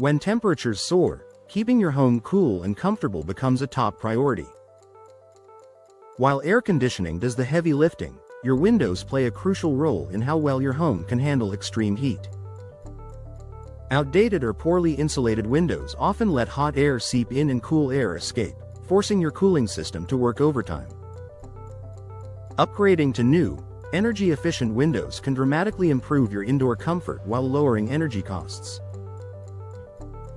When temperatures soar, keeping your home cool and comfortable becomes a top priority. While air conditioning does the heavy lifting, your windows play a crucial role in how well your home can handle extreme heat. Outdated or poorly insulated windows often let hot air seep in and cool air escape, forcing your cooling system to work overtime. Upgrading to new, energy-efficient windows can dramatically improve your indoor comfort while lowering energy costs.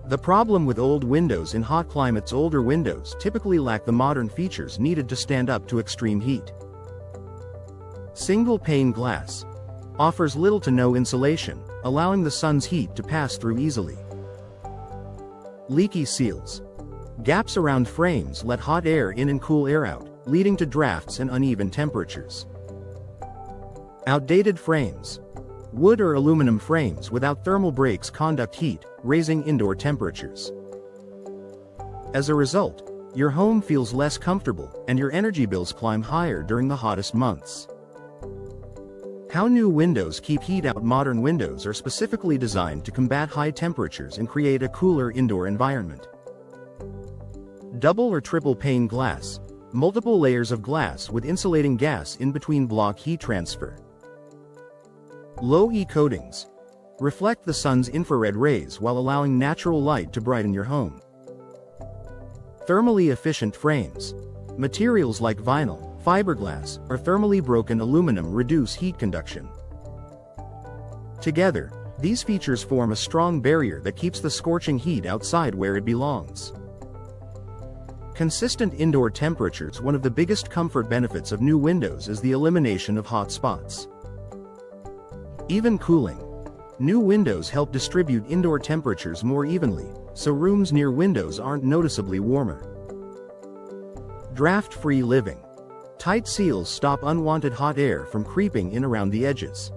The problem with old windows in hot climates: older windows typically lack the modern features needed to stand up to extreme heat. Single-pane glass offers little to no insulation, allowing the sun's heat to pass through easily. Leaky seals. Gaps around frames let hot air in and cool air out, leading to drafts and uneven temperatures. Outdated frames. Wood or aluminum frames without thermal breaks conduct heat, raising indoor temperatures. As a result, your home feels less comfortable, and your energy bills climb higher during the hottest months. How new windows keep heat out. Modern windows are specifically designed to combat high temperatures and create a cooler indoor environment. Double or triple pane glass. Multiple layers of glass with insulating gas in between block heat transfer. Low E coatings. Reflect the sun's infrared rays while allowing natural light to brighten your home. Thermally efficient frames. Materials like vinyl, fiberglass, or thermally broken aluminum reduce heat conduction. Together, these features form a strong barrier that keeps the scorching heat outside where it belongs. Consistent indoor temperatures. One of the biggest comfort benefits of new windows is the elimination of hot spots. Even cooling. New windows help distribute indoor temperatures more evenly, so rooms near windows aren't noticeably warmer. Draft-free living. Tight seals stop unwanted hot air from creeping in around the edges.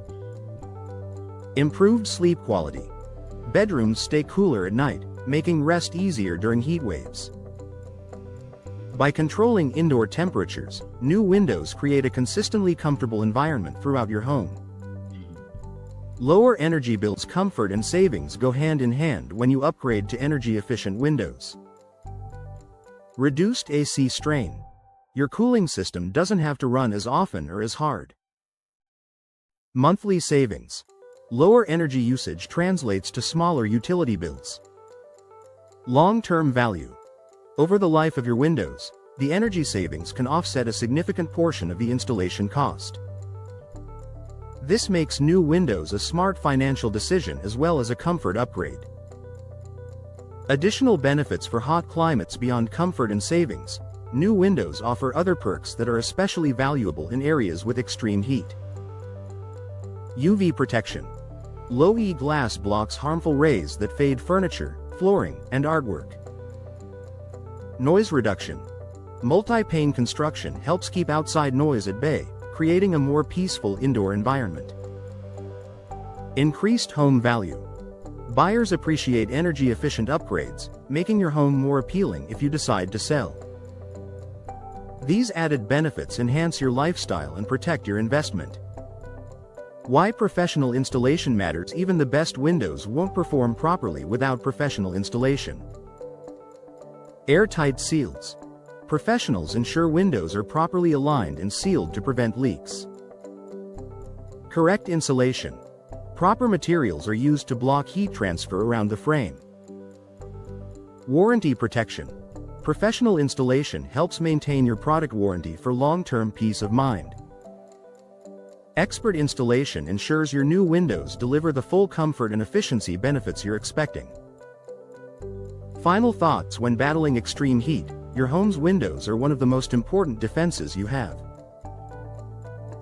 Improved sleep quality. Bedrooms stay cooler at night, making rest easier during heat waves. By controlling indoor temperatures, new windows create a consistently comfortable environment throughout your home. Lower energy bills. Comfort and savings go hand in hand when you upgrade to energy-efficient windows. Reduced AC strain. Your cooling system doesn't have to run as often or as hard. Monthly savings. Lower energy usage translates to smaller utility bills. Long-term value. Over the life of your windows, the energy savings can offset a significant portion of the installation cost. This makes new windows a smart financial decision as well as a comfort upgrade. Additional benefits for hot climates. Beyond comfort and savings, new windows offer other perks that are especially valuable in areas with extreme heat. UV protection. Low E glass blocks harmful rays that fade furniture, flooring, and artwork. Noise reduction. Multi-pane construction helps keep outside noise at bay, creating a more peaceful indoor environment. Increased home value. Buyers appreciate energy-efficient upgrades, making your home more appealing if you decide to sell. These added benefits enhance your lifestyle and protect your investment. Why professional installation matters. Even the best windows won't perform properly without professional installation. Airtight seals. Professionals ensure windows are properly aligned and sealed to prevent leaks. Correct insulation. Proper materials are used to block heat transfer around the frame. Warranty protection. Professional installation helps maintain your product warranty for long-term peace of mind. Expert installation ensures your new windows deliver the full comfort and efficiency benefits you're expecting. Final thoughts. When battling extreme heat, your home's windows are one of the most important defenses you have.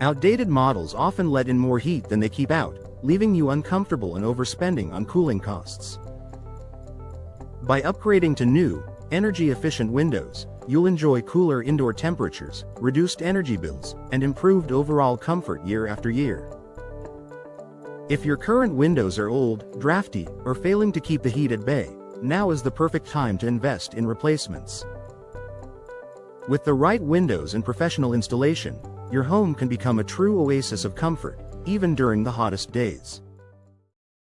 Outdated models often let in more heat than they keep out, leaving you uncomfortable and overspending on cooling costs. By upgrading to new, energy-efficient windows, you'll enjoy cooler indoor temperatures, reduced energy bills, and improved overall comfort year after year. If your current windows are old, drafty, or failing to keep the heat at bay, now is the perfect time to invest in replacements. With the right windows and professional installation, your home can become a true oasis of comfort, even during the hottest days.